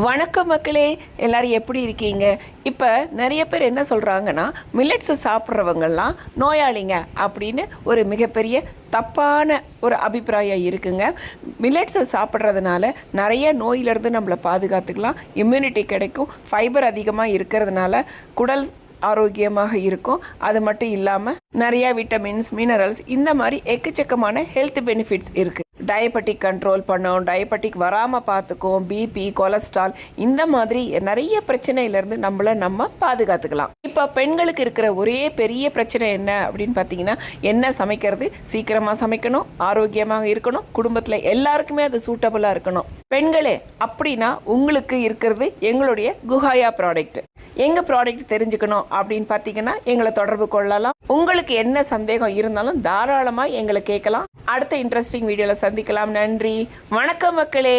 வணக்கம் மக்களே, எல்லோரும் எப்படி இருக்கீங்க? இப்போ நிறைய பேர் என்ன சொல்கிறாங்கன்னா, மில்லட்ஸு சாப்பிட்றவங்கெல்லாம் நோயாளிங்க அப்படின்னு ஒரு மிகப்பெரிய தப்பான ஒரு அபிப்பிராயம் இருக்குங்க. மில்லட்ஸை சாப்பிட்றதுனால நிறைய நோயிலிருந்து நம்மளை பாதுகாத்துக்கலாம், இம்யூனிட்டி கிடைக்கும், ஃபைபர் அதிகமாக இருக்கிறதுனால குடல் ஆரோக்கியமாக இருக்கும். அது மட்டும் இல்லாமல் நிறைய விட்டமின்ஸ், மினரல்ஸ் இந்த மாதிரி எக்கச்சக்கமான ஹெல்த் பெனிஃபிட்ஸ் இருக்குது. டயபெட்டிக் கண்ட்ரோல் பண்ணும், டயபெட்டிக் வராமல் பார்த்துக்கும், பிபி, கொலஸ்ட்ரால் இந்த மாதிரி நிறைய பிரச்சனையிலேருந்து நம்ம பாதுகாத்துக்கலாம். இப்போ பெண்களுக்கு இருக்கிற ஒரே பெரிய பிரச்சனை என்ன அப்படின்னு பார்த்தீங்கன்னா, என்ன சமைக்கிறது, சீக்கிரமாக சமைக்கணும், ஆரோக்கியமாக இருக்கணும், குடும்பத்தில் எல்லாருக்குமே அது சூட்டபுளாக இருக்கணும். பெண்களே அப்படின்னா உங்களுக்கு இருக்கிறது எங்களுடைய குஹாயா ப்ராடக்ட். எங்கள் ப்ராடக்ட் தெரிஞ்சுக்கணும் அப்படின்னு பார்த்தீங்கன்னா எங்களை தொடர்பு கொள்ளலாம். உங்களுக்கு என்ன சந்தேகம் இருந்தாலும் தாராளமாக எங்களை கேட்கலாம். அடுத்த இன்ட்ரெஸ்டிங் வீடியோவில் சந்திக்கலாம். நன்றி, வணக்கம் மக்களே.